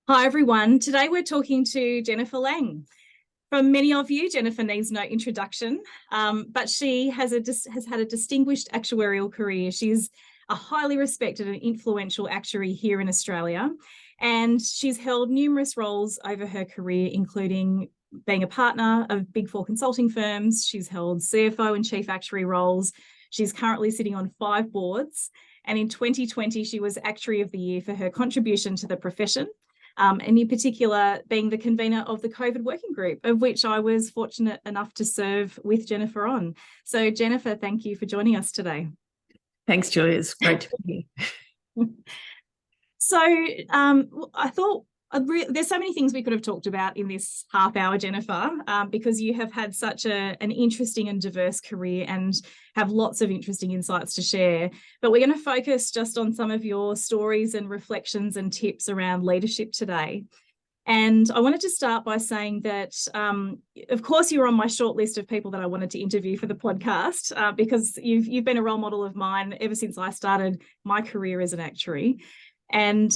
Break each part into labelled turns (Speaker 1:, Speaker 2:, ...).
Speaker 1: Hi, everyone. Today we're talking to Jennifer Lang. For many of you, Jennifer needs no introduction, but she has had a distinguished actuarial career. She's a highly respected and influential actuary here in Australia, and she's held numerous roles over her career, including being a partner of Big Four consulting firms. She's held CFO and chief actuary roles. She's currently sitting on 5 boards, and in 2020, she was Actuary of the Year for her contribution to the profession. And in particular, being the convener of the COVID working group, of which I was fortunate enough to serve with Jennifer on. So, Jennifer, thank you for joining us today.
Speaker 2: Thanks, Julia. It's great to be here.
Speaker 1: So, I thought there's so many things we could have talked about in this half hour, Jennifer, because you have had such an interesting and diverse career and have lots of interesting insights to share. But we're going to focus just on some of your stories and reflections and tips around leadership today. And I wanted to start by saying that, of course, you're on my short list of people that I wanted to interview for the podcast, because you've been a role model of mine ever since I started my career as an actuary. And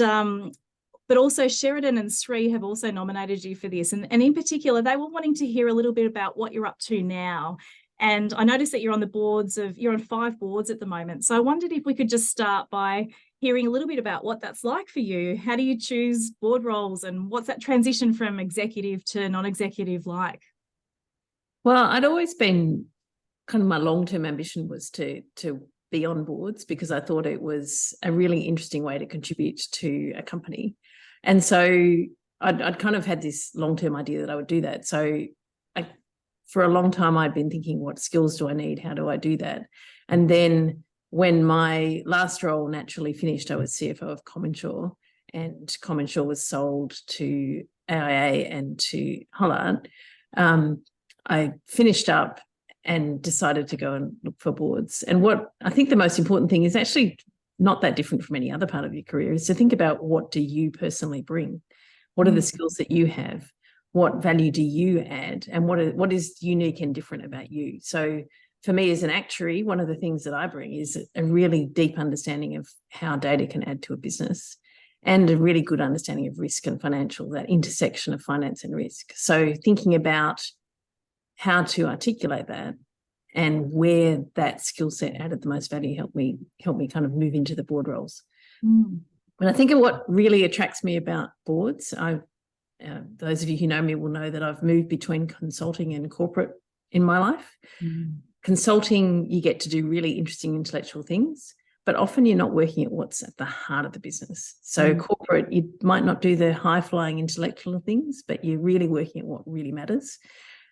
Speaker 1: but also Sheridan and Sri have also nominated you for this. And in particular, they were wanting to hear a little bit about what you're up to now. And I noticed that you're on 5 boards at the moment. So I wondered if we could just start by hearing a little bit about what that's like for you. How do you choose board roles, and what's that transition from executive to non-executive like?
Speaker 2: Well, I'd always been kind of my long-term ambition was to be on boards because I thought it was a really interesting way to contribute to a company. And so I'd kind of had this long-term idea that I would do that. So for a long time, I'd been thinking, what skills do I need? How do I do that? And then when my last role naturally finished, I was CFO of CommInsure, and CommInsure was sold to AIA and to Hollard. I finished up and decided to go and look for boards. And what I think the most important thing is actually not that different from any other part of your career, is to think about, what do you personally bring? What are the skills that you have? What value do you add? And what is unique and different about you? So for me as an actuary, one of the things that I bring is a really deep understanding of how data can add to a business, and a really good understanding of risk and financial, that intersection of finance and risk. So thinking about how to articulate that and where that skill set added the most value helped me kind of move into the board roles. But I think what really attracts me about boards, those of you who know me will know that I've moved between consulting and corporate in my life. Consulting, you get to do really interesting intellectual things, but often you're not working at what's at the heart of the business. So corporate, you might not do the high-flying intellectual things, but you're really working at what really matters.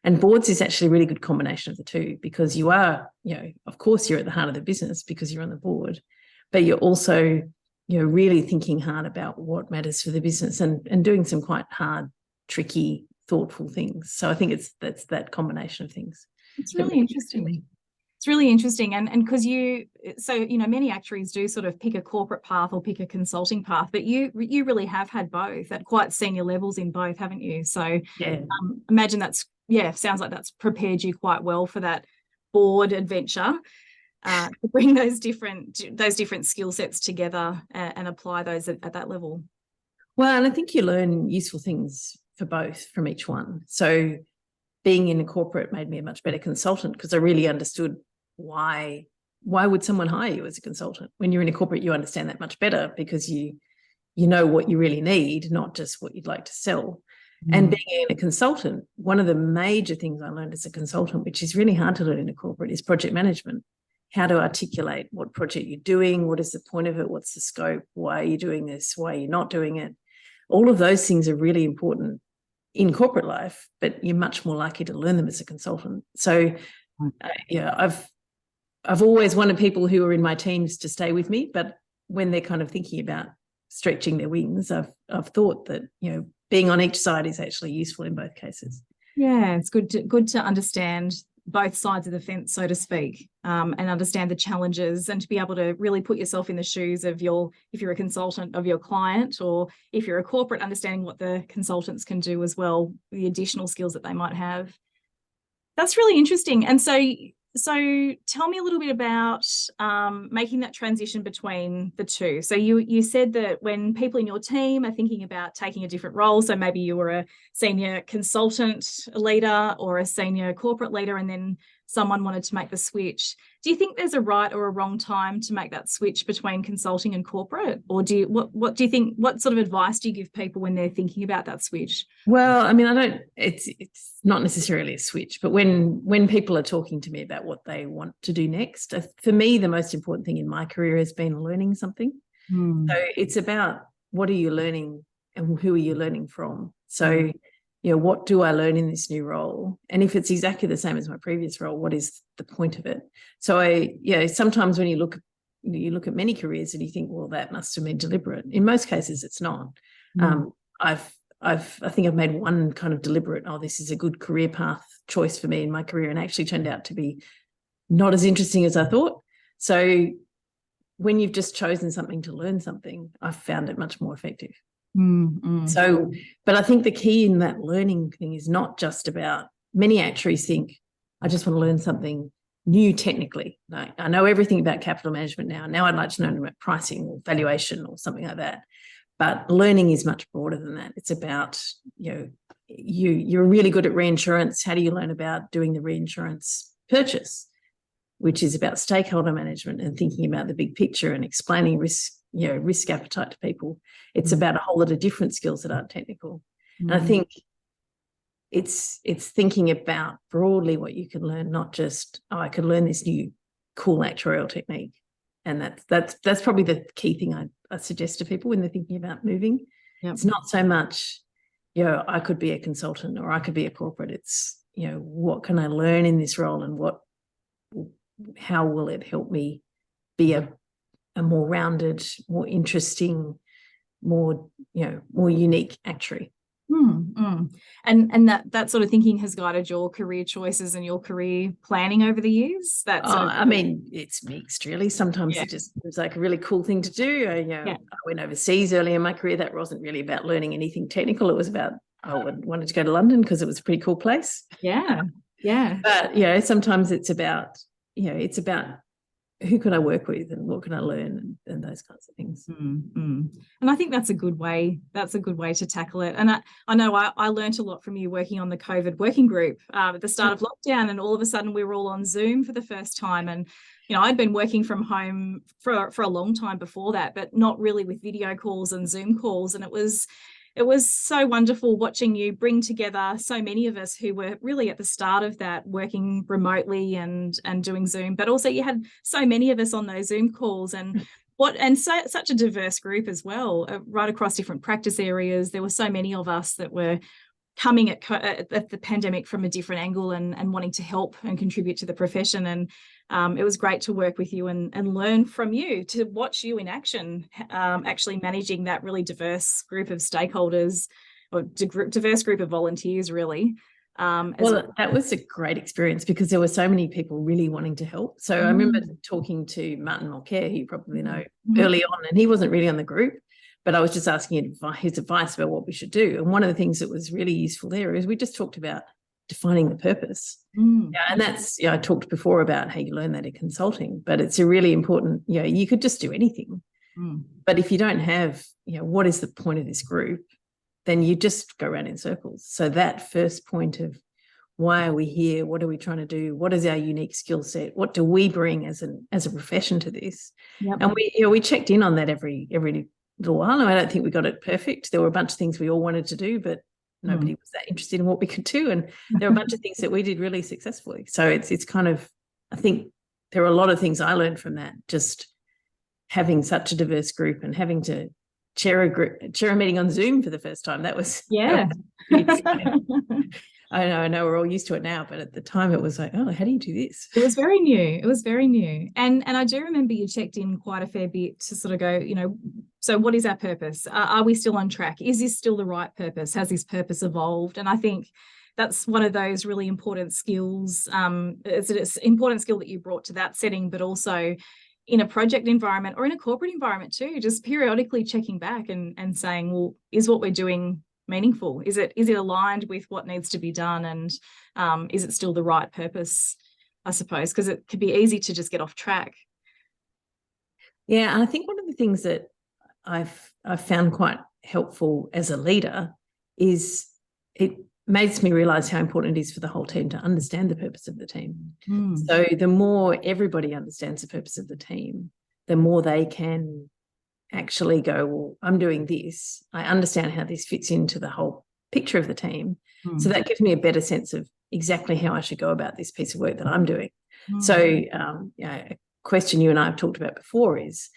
Speaker 2: And boards is actually a really good combination of the two, because you are, of course, you're at the heart of the business because you're on the board, but you're also, really thinking hard about what matters for the business and doing some quite hard, tricky, thoughtful things. So I think that's that combination of things.
Speaker 1: It's really interesting. It's really interesting. And because many actuaries do sort of pick a corporate path or pick a consulting path, but you really have had both at quite senior levels in both, haven't you? So
Speaker 2: yeah.
Speaker 1: Imagine sounds like that's prepared you quite well for that board adventure, to bring those different skill sets together and apply those at that level.
Speaker 2: Well, and I think you learn useful things for both from each one. So being in a corporate made me a much better consultant, because I really understood why would someone hire you as a consultant. When you're in a corporate, you understand that much better because you know what you really need, not just what you'd like to sell. And being a consultant, one of the major things I learned as a consultant, which is really hard to learn in a corporate, is project management. How to articulate what project you're doing, what is the point of it, what's the scope, why are you doing this, why are you not doing it. All of those things are really important in corporate life, but you're much more likely to learn them as a consultant. So I've always wanted people who are in my teams to stay with me, but when they're kind of thinking about stretching their wings, I've thought that, being on each side is actually useful in both cases.
Speaker 1: Yeah, it's good to understand both sides of the fence, so to speak, and understand the challenges, and to be able to really put yourself in the shoes of if you're a consultant, of your client, or if you're a corporate, understanding what the consultants can do as well, the additional skills that they might have. That's really interesting. And so So tell me a little bit about making that transition between the two. So you said that when people in your team are thinking about taking a different role, so maybe you were a senior consultant leader or a senior corporate leader, and then someone wanted to make the switch. Do you think there's a right or a wrong time to make that switch between consulting and corporate? Or what do you think, what sort of advice do you give people when they're thinking about that switch?
Speaker 2: Well, I mean, it's not necessarily a switch, but when people are talking to me about what they want to do next, for me, the most important thing in my career has been learning something. So it's about, what are you learning and who are you learning from? So, what do I learn in this new role? And if it's exactly the same as my previous role, what is the point of it? So sometimes when you look at many careers and you think, well, that must have been deliberate. In most cases, it's not. I think I've made one kind of deliberate, this is a good career path choice for me in my career, and actually turned out to be not as interesting as I thought. So when you've just chosen something to learn something, I've found it much more effective. So, but I think the key in that learning thing is not just about, many actuaries think, I just want to learn something new technically. Like, I know everything about capital management now I'd like to know about pricing or valuation or something like that. But learning is much broader than that. It's about, you're really good at reinsurance. How do you learn about doing the reinsurance purchase, which is about stakeholder management and thinking about the big picture and explaining risk appetite to people. It's about a whole lot of different skills that aren't technical. And I think it's thinking about broadly what you can learn, not just, I could learn this new cool actuarial technique. And that's probably the key thing I suggest to people when they're thinking about moving. It's not so much, I could be a consultant or I could be a corporate. It's, what can I learn in this role, and how will it help me be a more rounded, more interesting, more unique actuary.
Speaker 1: And that sort of thinking has guided your career choices and your career planning over the years?
Speaker 2: I mean, it's mixed, really. Sometimes it was like a really cool thing to do. I went overseas early in my career. That wasn't really about learning anything technical. It was about, I wanted to go to London because it was a pretty cool place.
Speaker 1: Yeah.
Speaker 2: But, sometimes it's about who can I work with and what can I learn and those kinds of things.
Speaker 1: And I think that's a good way. That's a good way to tackle it. And I know I learned a lot from you working on the COVID working group at the start of lockdown, and all of a sudden we were all on Zoom for the first time. And, I'd been working from home for a long time before that, but not really with video calls and Zoom calls. And it was so wonderful watching you bring together so many of us who were really at the start of that, working remotely and doing Zoom, but also you had so many of us on those Zoom calls, and such a diverse group as well, right across different practice areas. There were so many of us that were coming at the pandemic from a different angle and wanting to help and contribute to the profession. And it was great to work with you and learn from you, to watch you in action, actually managing that really diverse group of stakeholders, or diverse group of volunteers, really.
Speaker 2: That was a great experience because there were so many people really wanting to help. So I remember talking to Martin Mulcair, who you probably know, early on, and he wasn't really on the group, but I was just asking his advice about what we should do. And one of the things that was really useful there is we just talked about defining the purpose. And that's, I talked before about how you learn that in consulting, but it's a really important, you could just do anything. But if you don't have, what is the point of this group, then you just go around in circles. So that first point of, why are we here? What are we trying to do? What is our unique skill set? What do we bring as a profession to this? And we checked in on that every little while. And I don't think we got it perfect. There were a bunch of things we all wanted to do, but nobody was that interested in what we could do. And there were a bunch of things that we did really successfully. So it's kind of, I think there are a lot of things I learned from that, just having such a diverse group and having to chair a meeting on Zoom for the first time. That was pretty exciting. I know we're all used to it now, but at the time it was like, oh, how do you do this?
Speaker 1: It was very new. And I do remember you checked in quite a fair bit to sort of go, so what is our purpose? Are we still on track? Is this still the right purpose? Has this purpose evolved? And I think that's one of those really important skills. It's an important skill that you brought to that setting, but also in a project environment or in a corporate environment too, just periodically checking back and saying, well, is what we're doing meaningful? Is it aligned with what needs to be done? And is it still the right purpose? I suppose, because it could be easy to just get off track.
Speaker 2: Yeah, and I think one of the things that I've found quite helpful as a leader is it makes me realise how important it is for the whole team to understand the purpose of the team. So the more everybody understands the purpose of the team, the more they can actually go, well, I'm doing this. I understand how this fits into the whole picture of the team. So that gives me a better sense of exactly how I should go about this piece of work that I'm doing. So a question you and I have talked about before is,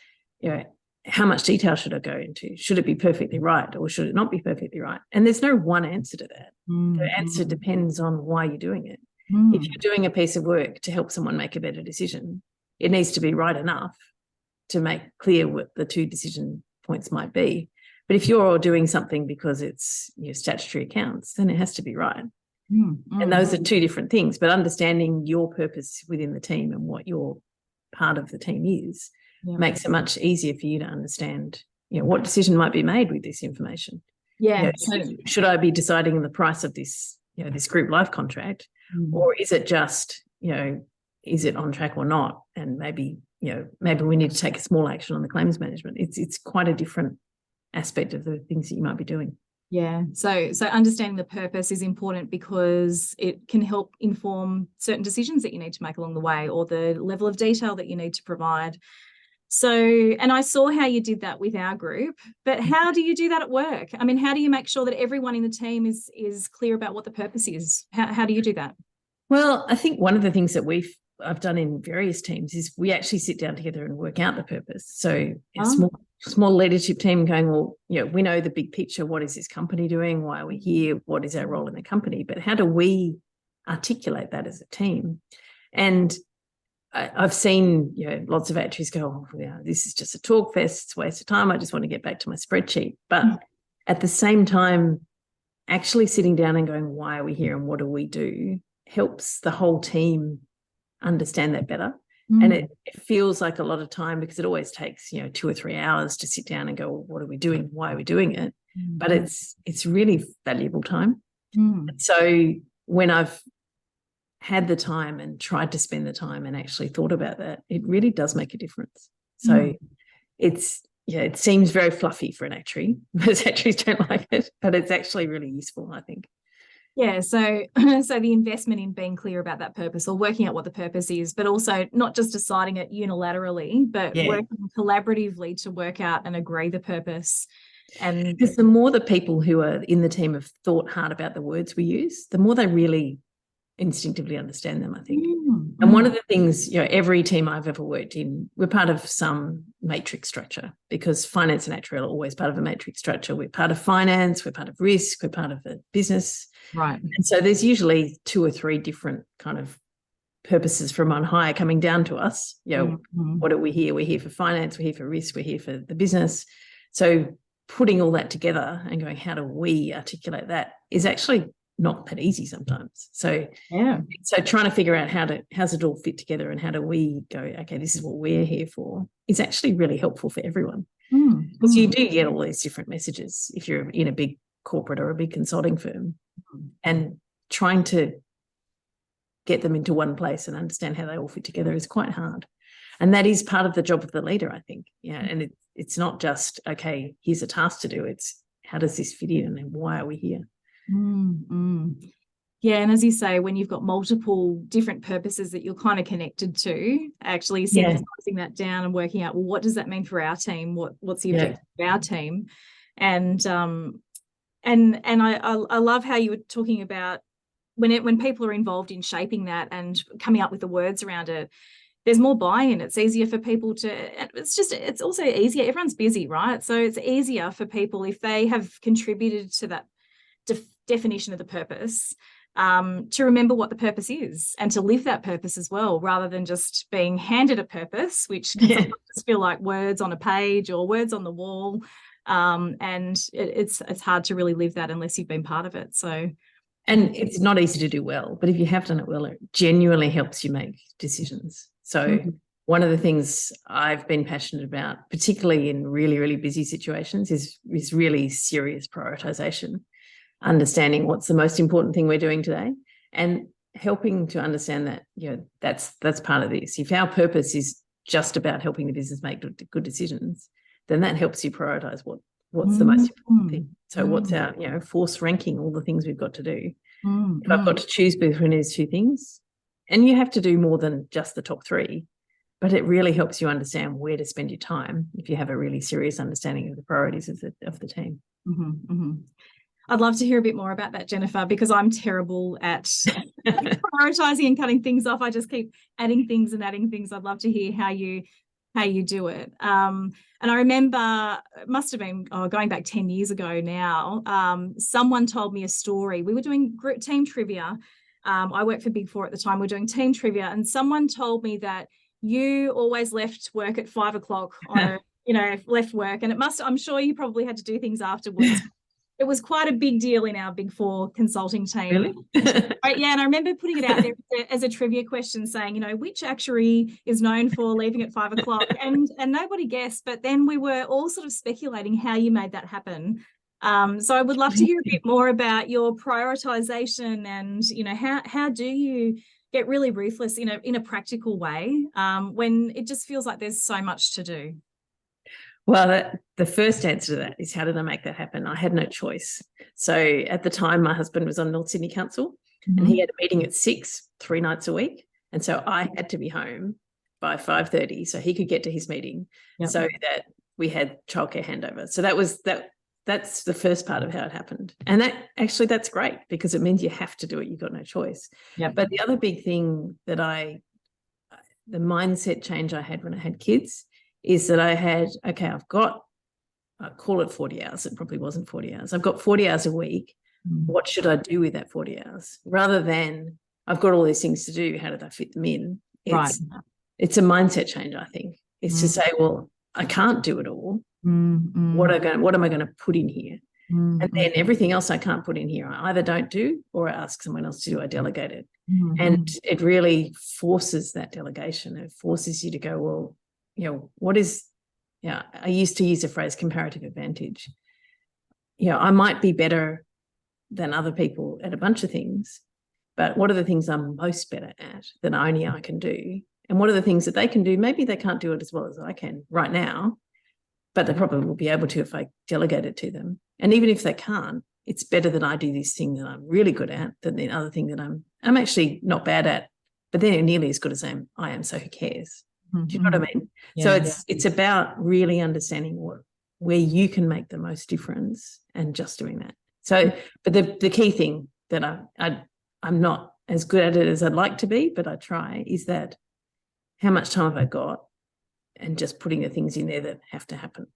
Speaker 2: how much detail should I go into? Should it be perfectly right or should it not be perfectly right? And there's no one answer to that. The answer depends on why you're doing it. If you're doing a piece of work to help someone make a better decision, it needs to be right enough to make clear what the two decision points might be. But if you're doing something because it's your statutory accounts, then it has to be right. And those are two different things. But understanding your purpose within the team and what your part of the team is makes it much easier for you to understand, what decision might be made with this information. Should I be deciding the price of this, this group life contract, or is it just, is it on track or not? And maybe we need to take a small action on the claims management. It's quite a different aspect of the things that you might be doing.
Speaker 1: Yeah. So understanding the purpose is important because it can help inform certain decisions that you need to make along the way, or the level of detail that you need to provide. So, and I saw how you did that with our group, but how do you do that at work? I mean, how do you make sure that everyone in the team is clear about what the purpose is? How do you do that?
Speaker 2: Well, I think one of the things that I've done in various teams is we actually sit down together and work out the purpose. So a small leadership team going, well, we know the big picture. What is this company doing? Why are we here? What is our role in the company? But how do we articulate that as a team? And I've seen lots of actuaries go, this is just a talk fest. It's a waste of time. I just want to get back to my spreadsheet. But at the same time, actually sitting down and going, why are we here and what do we do, helps the whole team understand that better. And it feels like a lot of time, because it always takes 2 or 3 hours to sit down and go, well, what are we doing? Why are we doing it? But it's really valuable time. So when I've had the time and tried to spend the time and actually thought about that, it really does make a difference. So it seems very fluffy for an actuary. Most actuaries don't like it, but it's actually really useful, I think.
Speaker 1: Yeah, so the investment in being clear about that purpose, or working out what the purpose is, but also not just deciding it unilaterally, but working collaboratively to work out and agree the purpose. And
Speaker 2: because the more the people who are in the team have thought hard about the words we use, the more they really instinctively understand them, I think. And one of the things, every team I've ever worked in, we're part of some matrix structure, because finance and actuarial are always part of a matrix structure. We're part of finance, we're part of risk, we're part of a business.
Speaker 1: Right.
Speaker 2: And so there's usually 2 or 3 different kind of purposes from on high coming down to us. What are we here? We're here for finance, we're here for risk, we're here for the business. So putting all that together and going, how do we articulate that, is actually not that easy sometimes. So trying to figure out how's it all fit together and how do we go, okay, this is what we're here for, is actually really helpful for everyone. Because you do get all these different messages if you're in a big corporate or a big consulting firm, and trying to get them into one place and understand how they all fit together is quite hard. And that is part of the job of the leader, I think. And it's not just, okay, here's a task to do. It's how does this fit in and why are we here?
Speaker 1: Yeah, and as you say, when you've got multiple different purposes that you're kind of connected to, actually synthesizing that down and working out, well, what does that mean for our team? What's the objective of our team? And I love how you were talking about when people are involved in shaping that and coming up with the words around it, there's more buy-in. It's easier for people it's also easier. Everyone's busy, right? So it's easier for people if they have contributed to that definition of the purpose, to remember what the purpose is and to live that purpose as well, rather than just being handed a purpose, which can sometimes feel like words on a page or words on the wall. And it's hard to really live that unless you've been part of it. So,
Speaker 2: and it's not easy to do well, but if you have done it well, it genuinely helps you make decisions. So one of the things I've been passionate about, particularly in really, really busy situations, is really serious prioritization, understanding what's the most important thing we're doing today. And helping to understand that, that's part of this. If our purpose is just about helping the business make good decisions, then that helps you prioritize what's the most important thing. So what's our, force ranking all the things we've got to do. If I've got to choose between these two things, and you have to do more than just the top three, but it really helps you understand where to spend your time if you have a really serious understanding of the priorities of the team.
Speaker 1: I'd love to hear a bit more about that, Jennifer, because I'm terrible at prioritizing and cutting things off. I just keep adding things and adding things. I'd love to hear how you do it. And I remember, it must have been going back 10 years ago now, someone told me a story. We were doing group team trivia. I worked for Big Four at the time. We were doing team trivia, and someone told me that you always left work at 5 o'clock on left work. And I'm sure you probably had to do things afterwards. It was quite a big deal in our Big Four consulting team.
Speaker 2: Really?
Speaker 1: Right, yeah, and I remember putting it out there as a trivia question saying, which actuary is known for leaving at 5 o'clock? And nobody guessed, but then we were all sort of speculating how you made that happen. So I would love to hear a bit more about your prioritization and, how do you get really ruthless in a practical way when it just feels like there's so much to do?
Speaker 2: Well, the first answer to that is, how did I make that happen? I had no choice. So at the time, my husband was on North Sydney Council and he had a meeting at 6, 3 nights a week. And so I had to be home by 5:30 so he could get to his meeting so that we had childcare handover. So that's the first part of how it happened. And that's great because it means you have to do it. You've got no choice. But the other big thing that the mindset change I had when I had kids is that I had, I've got, I call it 40 hours. It probably wasn't 40 hours. I've got 40 hours a week. What should I do with that 40 hours? Rather than I've got all these things to do, how did I fit them in? It's a mindset change, I think. It's to say, well, I can't do it all. What am I going to put in here? And then everything else I can't put in here, I either don't do or I ask someone else to do. I delegate it. And it really forces that delegation. It forces you to go, well, what is, I used to use the phrase comparative advantage. I might be better than other people at a bunch of things, but what are the things I'm most better at that only I can do? And what are the things that they can do? Maybe they can't do it as well as I can right now, but they probably will be able to if I delegate it to them. And even if they can't, it's better that I do this thing that I'm really good at than the other thing that I'm actually not bad at, but they're nearly as good as I am, so who cares? Do you know what I mean? So it's about really understanding where you can make the most difference and just doing that. So, but the key thing that I'm not as good at it as I'd like to be, but I try, is that how much time have I got, and just putting the things in there that have to happen.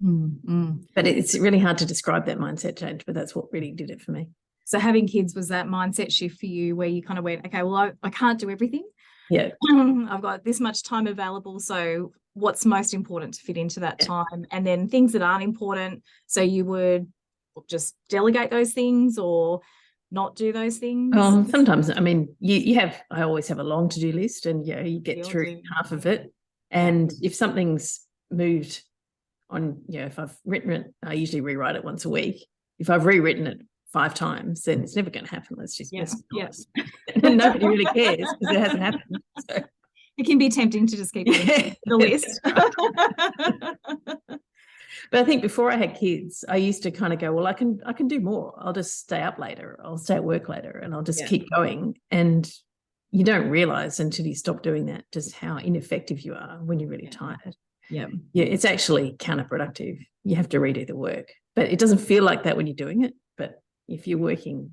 Speaker 2: But it's really hard to describe that mindset change, but that's what really did it for me.
Speaker 1: So having kids was that mindset shift for you where you kind of went, okay, well, I can't do everything.
Speaker 2: Yeah.
Speaker 1: I've got this much time available. So what's most important to fit into that time? And then things that aren't important. So you would just delegate those things or not do those things?
Speaker 2: Sometimes, I mean, I always have a long to-do list, and you get through half of it. And if something's moved on, if I've written it, I usually rewrite it once a week. If I've rewritten it 5 times, then it's never going to happen. Let's just be honest. And nobody really cares because it hasn't happened. So
Speaker 1: it can be tempting to just keep the list.
Speaker 2: But I think before I had kids, I used to kind of go, well, I can do more. I'll just stay up later. I'll stay at work later, and I'll just keep going. And you don't realize until you stop doing that just how ineffective you are when you're really tired. Yeah, it's actually counterproductive. You have to redo the work, but it doesn't feel like that when you're doing it. But if you're working,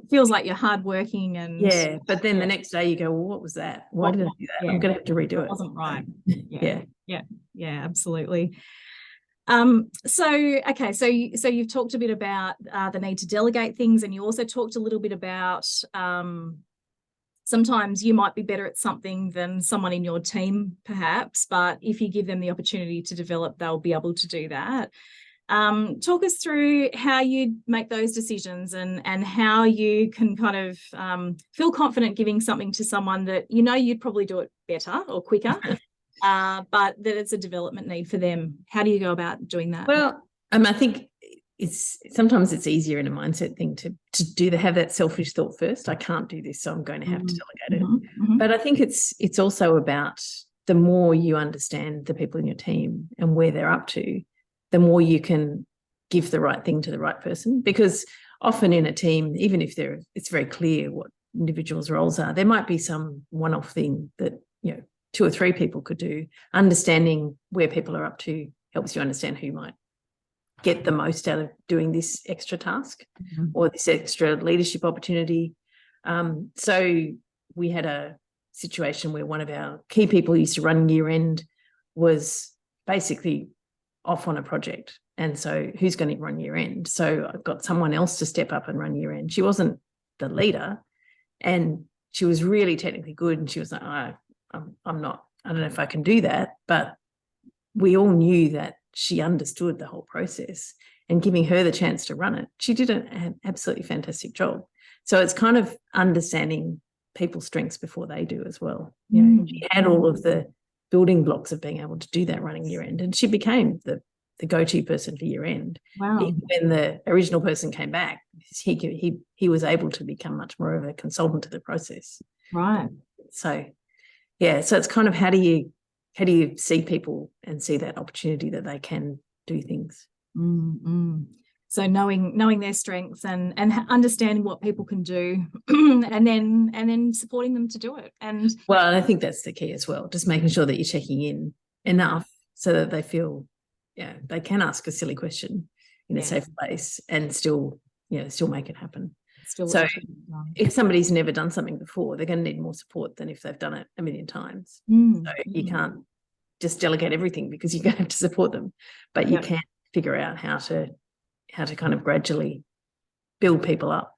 Speaker 1: feels like you're hardworking, and
Speaker 2: but then the next day you go, well, what was that? Why did I do that? I'm going to have to redo it.
Speaker 1: It wasn't right. Yeah, absolutely. So you've talked a bit about the need to delegate things, and you also talked a little bit about sometimes you might be better at something than someone in your team, perhaps, but if you give them the opportunity to develop, they'll be able to do that. Talk us through how you make those decisions and how you can kind of feel confident giving something to someone that you'd probably do it better or quicker, but that it's a development need for them. How do you go about doing that?
Speaker 2: Well, I think sometimes it's easier in a mindset thing to have that selfish thought first. I can't do this, so I'm going to have to delegate it. But I think it's also about the more you understand the people in your team and where they're up to, the more you can give the right thing to the right person. Because often in a team, even if it's very clear what individuals' roles are, there might be some one-off thing that 2 or 3 people could do. Understanding where people are up to helps you understand who might get the most out of doing this extra task or this extra leadership opportunity. So we had a situation where one of our key people who used to run year end was basically off on a project. And so who's going to run year end? So I've got someone else to step up and run year end. She wasn't the leader and she was really technically good. And she was like, I don't know if I can do that. But we all knew that she understood the whole process, and giving her the chance to run it, she did an absolutely fantastic job. So it's kind of understanding people's strengths before they do as well. She had all of the building blocks of being able to do that running year end, and she became the go-to person for year end.
Speaker 1: Wow.
Speaker 2: Even when the original person came back, he was able to become much more of a consultant to the process.
Speaker 1: Right.
Speaker 2: So it's kind of how do you see people and see that opportunity that they can do things.
Speaker 1: So knowing their strengths and understanding what people can do and then supporting them to do it. And
Speaker 2: I think that's the key as well, just making sure that you're checking in enough so that they feel they can ask a silly question in a safe place and still make it happen. So if somebody's never done something before, they're going to need more support than if they've done it a million times. So you can't just delegate everything because you're going to have to support them, but you can figure out how to kind of gradually build people up.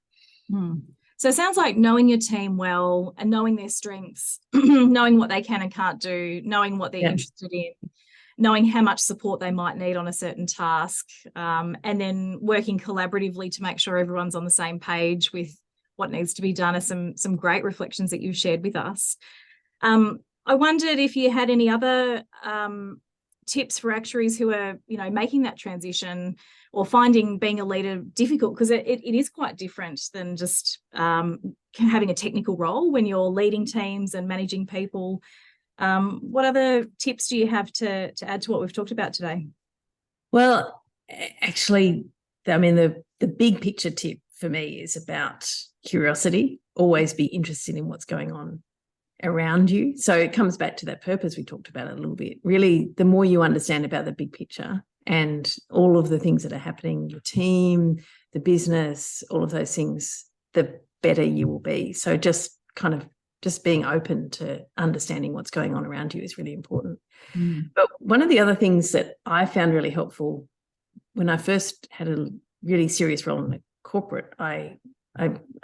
Speaker 1: So it sounds like knowing your team well and knowing their strengths, knowing what they can and can't do, knowing what they're interested in, knowing how much support they might need on a certain task, and then working collaboratively to make sure everyone's on the same page with what needs to be done are some great reflections that you've shared with us. I wondered if you had any other tips for actuaries who are, making that transition or finding being a leader difficult, because it is quite different than just having a technical role when you're leading teams and managing people. What other tips do you have to add to what we've talked about today?
Speaker 2: Well, actually, the big picture tip for me is about curiosity. Always be interested in what's going on around you. So it comes back to that purpose we talked about a little bit. Really, the more you understand about the big picture and all of the things that are happening, your team, the business, all of those things, the better you will be. So just being open to understanding what's going on around you is really important. But one of the other things that I found really helpful when I first had a really serious role in the corporate, I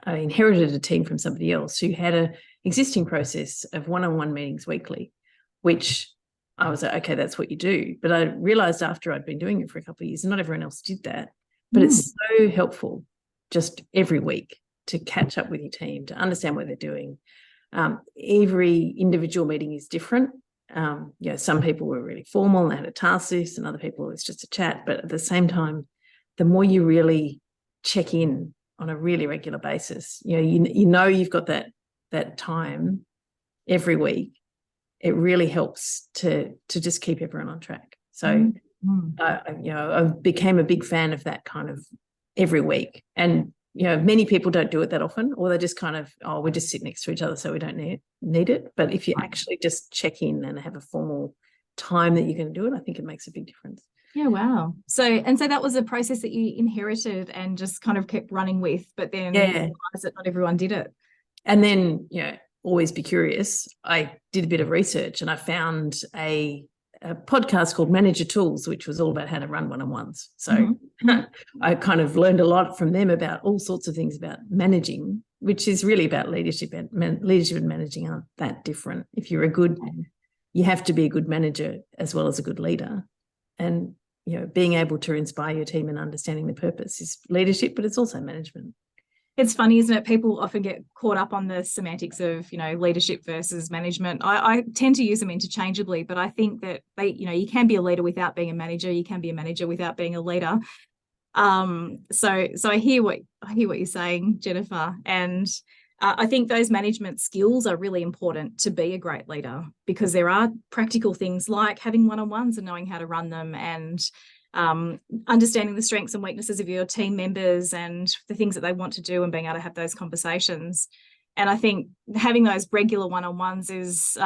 Speaker 2: inherited a team from somebody else who had an existing process of one-on-one meetings weekly, which I was like, okay, that's what you do. But I realised after I'd been doing it for a couple of years, not everyone else did that. But it's so helpful just every week to catch up with your team, to understand what they're doing. Every individual meeting is different. Some people were really formal and they had a task list, and other people it's just a chat. But at the same time, the more you really check in on a really regular basis, you've got that time every week, it really helps to just keep everyone on track. So I became a big fan of that kind of every week. And many people don't do it that often, or they just kind of, we just sit next to each other so we don't need it. But if you actually just check in and have a formal time that you're going to do it, I think it makes a big difference.
Speaker 1: Yeah, wow. So that was a process that you inherited and just kind of kept running with, but then realized that not everyone did it.
Speaker 2: And then, always be curious. I did a bit of research and I found a podcast called Manager Tools, which was all about how to run one-on-ones. So I kind of learned a lot from them about all sorts of things about managing, which is really about leadership, and leadership and managing aren't that different. If you're you have to be a good manager as well as a good leader. And, being able to inspire your team and understanding the purpose is leadership, but it's also management.
Speaker 1: It's funny, isn't it? People often get caught up on the semantics of, leadership versus management. I tend to use them interchangeably, but I think that you can be a leader without being a manager. You can be a manager without being a leader. So I hear what you're saying, Jennifer, and I think those management skills are really important to be a great leader, because there are practical things like having one-on-ones and knowing how to run them, and understanding the strengths and weaknesses of your team members and the things that they want to do, and being able to have those conversations. And I think having those regular one-on-ones is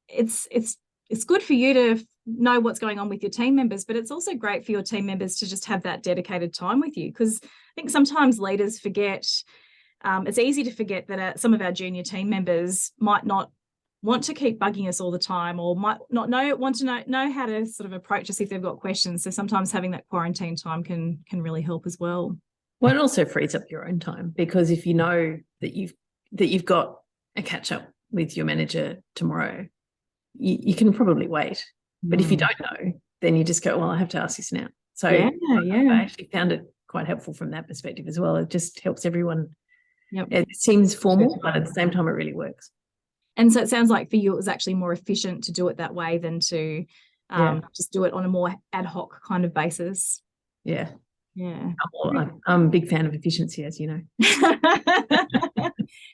Speaker 1: it's good for you to know what's going on with your team members, but it's also great for your team members to just have that dedicated time with you, because I think sometimes leaders forget. It's easy to forget that some of our junior team members might not want to keep bugging us all the time, or might not want to know how to sort of approach us if they've got questions. So sometimes having that quarantine time can really help as well.
Speaker 2: Well, it also frees up your own time, because if you know that you've got a catch up with your manager tomorrow, you can probably wait. But if you don't know, then you just go, well, I have to ask this now. So I actually found it quite helpful from that perspective as well. It just helps everyone. Yep. It seems formal, but at the same time, it really works.
Speaker 1: And so it sounds like for you, it was actually more efficient to do it that way than to just do it on a more ad hoc kind of basis.
Speaker 2: Yeah.
Speaker 1: Yeah.
Speaker 2: I'm a big fan of efficiency, as you know.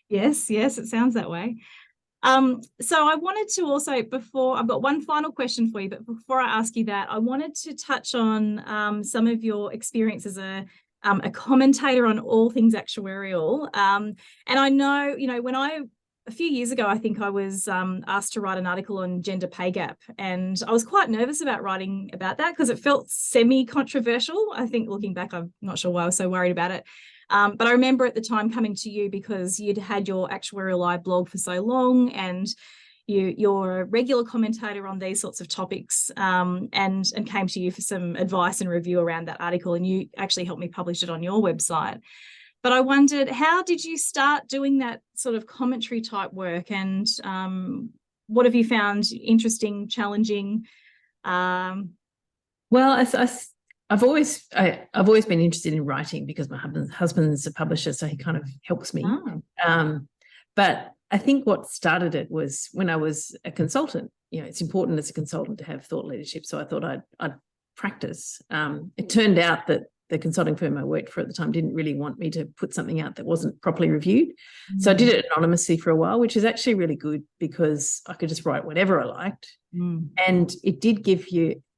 Speaker 1: Yes, it sounds that way. So I wanted to also, I've got one final question for you, but before I ask you that, I wanted to touch on some of your experience as a commentator on all things actuarial. And I know, when a few years ago, I think I was asked to write an article on gender pay gap, and I was quite nervous about writing about that because it felt semi-controversial. I think looking back, I'm not sure why I was so worried about it. But I remember at the time coming to you because you'd had your Actuarialeye blog for so long, and you're a regular commentator on these sorts of topics, and came to you for some advice and review around that article, and you actually helped me publish it on your website. But I wondered, how did you start doing that sort of commentary type work, and what have you found interesting, challenging?
Speaker 2: Well, I've always been interested in writing because my husband's a publisher, so he kind of helps me. Oh. But I think what started it was when I was a consultant. It's important as a consultant to have thought leadership, so I thought I'd practice. It turned out that the consulting firm I worked for at the time didn't really want me to put something out that wasn't properly reviewed. Mm. So I did it anonymously for a while, which is actually really good because I could just write whatever I liked. Mm. And it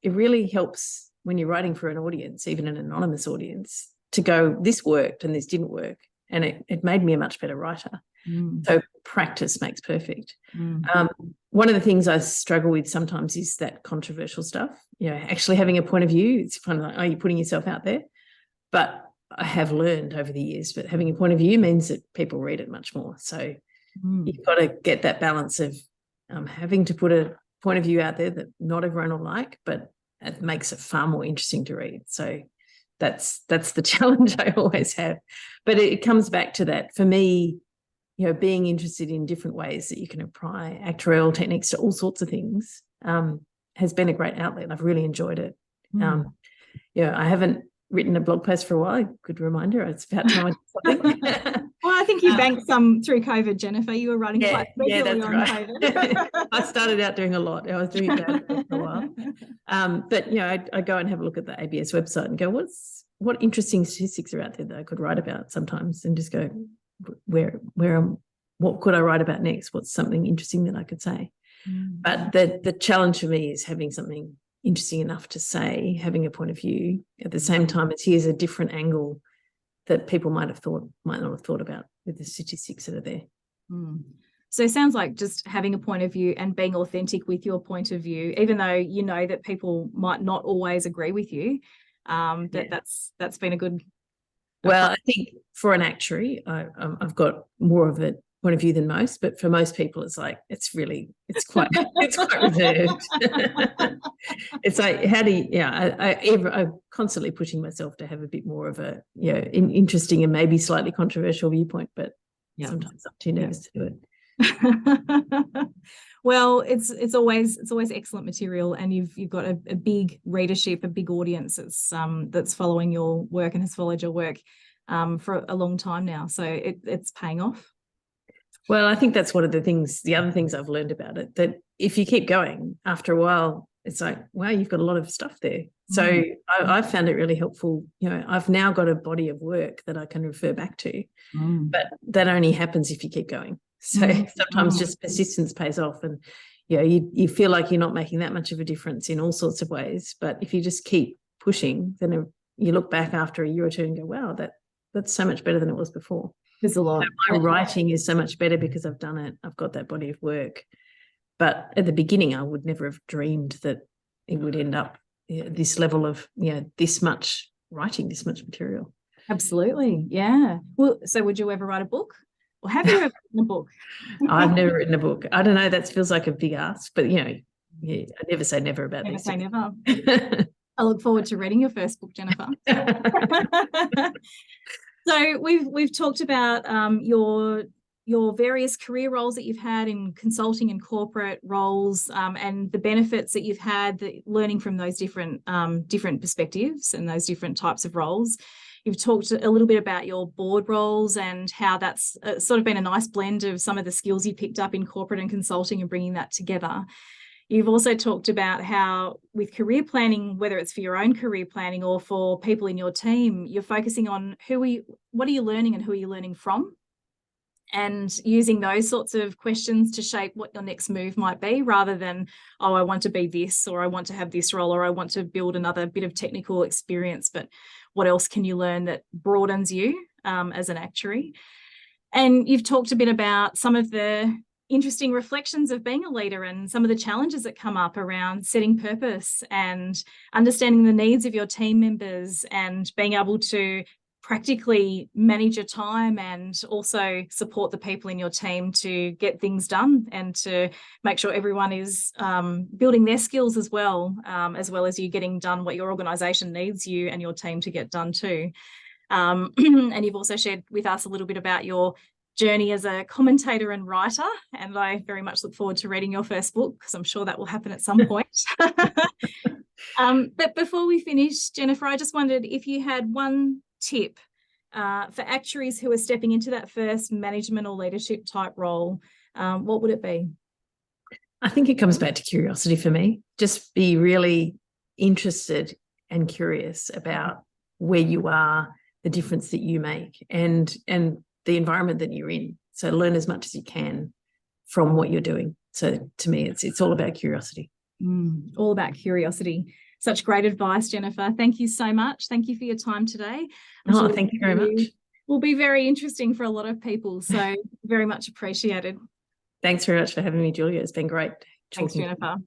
Speaker 2: really helps when you're writing for an audience, even an anonymous audience, to go, this worked and this didn't work. And it made me a much better writer. Mm. So practice makes perfect. Mm. One of the things I struggle with sometimes is that controversial stuff, actually having a point of view. It's kind of like, are you putting yourself out there? But I have learned over the years that having a point of view means that people read it much more. So you've got to get that balance of having to put a point of view out there that not everyone will like, but it makes it far more interesting to read. So that's the challenge I always have. But it comes back to that. For me, being interested in different ways that you can apply actuarial techniques to all sorts of things has been a great outlet. I've really enjoyed it. I haven't written a blog post for a while. Good reminder. It's about time I did something.
Speaker 1: Well, I think you banked some through COVID, Jennifer. You were running quite regularly on COVID.
Speaker 2: I started out doing a lot. I was doing that for a while. But I go and have a look at the ABS website and go, what interesting statistics are out there that I could write about sometimes, and just go, what could I write about next? What's something interesting that I could say? Mm. But the challenge for me is having something interesting enough to say, having a point of view at the same time as here's a different angle that people might not have thought about with the statistics that are there.
Speaker 1: Mm. So it sounds like just having a point of view and being authentic with your point of view, even though you know that people might not always agree with you. That's been a good.
Speaker 2: Well, I think for an actuary, I've got more of a point of view than most, but for most people, it's like it's quite reserved. It's like, how do you? I'm constantly pushing myself to have a bit more of a interesting and maybe slightly controversial viewpoint, but sometimes I'm too nervous to do it.
Speaker 1: Well, it's always excellent material, and you've got a big readership, a big audience that's following your work and has followed your work for a long time now. So it's paying off.
Speaker 2: Well, I think that's one of the other things I've learned about it, that if you keep going, after a while, it's like, wow, you've got a lot of stuff there. So I've found it really helpful. You know, I've now got a body of work that I can refer back to, but that only happens if you keep going. So sometimes just persistence pays off, and you feel like you're not making that much of a difference in all sorts of ways. But if you just keep pushing, then you look back after a year or two and go, wow, that's so much better than it was before.
Speaker 1: There's a lot.
Speaker 2: So my writing is so much better because I've done it. I've got that body of work. But at the beginning, I would never have dreamed that it would end up this level of, this much writing, this much material.
Speaker 1: Absolutely. Yeah. Well, so would you ever write a book? Or have you ever written a book?
Speaker 2: I've never written a book. I don't know. That feels like a big ask, but I never say never about
Speaker 1: Never
Speaker 2: these
Speaker 1: say
Speaker 2: things.
Speaker 1: never. I look forward to reading your first book, Jennifer. So we've talked about your various career roles that you've had in consulting and corporate roles, and the benefits that you've had, learning from those different perspectives and those different types of roles. You've talked a little bit about your board roles and how that's sort of been a nice blend of some of the skills you picked up in corporate and consulting and bringing that together. You've also talked about how with career planning, whether it's for your own career planning or for people in your team, you're focusing on what are you learning and who are you learning from, and using those sorts of questions to shape what your next move might be, rather than, oh, I want to be this, or I want to have this role, or I want to build another bit of technical experience, but what else can you learn that broadens you as an actuary? And you've talked a bit about some of the interesting reflections of being a leader and some of the challenges that come up around setting purpose and understanding the needs of your team members and being able to practically manage your time and also support the people in your team to get things done and to make sure everyone is building their skills as well as you getting done what your organisation needs you and your team to get done too. And you've also shared with us a little bit about your journey as a commentator and writer, and I very much look forward to reading your first book, because I'm sure that will happen at some point. But before we finish, Jennifer, I just wondered if you had one tip for actuaries who are stepping into that first management or leadership type role, what would it be?
Speaker 2: I think it comes back to curiosity for me. Just be really interested and curious about where you are, the difference that you make, and the environment that you're in. So learn as much as you can from what you're doing. So to me, it's all about curiosity.
Speaker 1: All about curiosity. Such great advice, Jennifer. Thank you so much. Thank you for your time today.
Speaker 2: Thank you very much.
Speaker 1: Will be very interesting for a lot of people. So very much appreciated.
Speaker 2: Thanks very much for having me, Julia. It's been great.
Speaker 1: Thanks, Jennifer.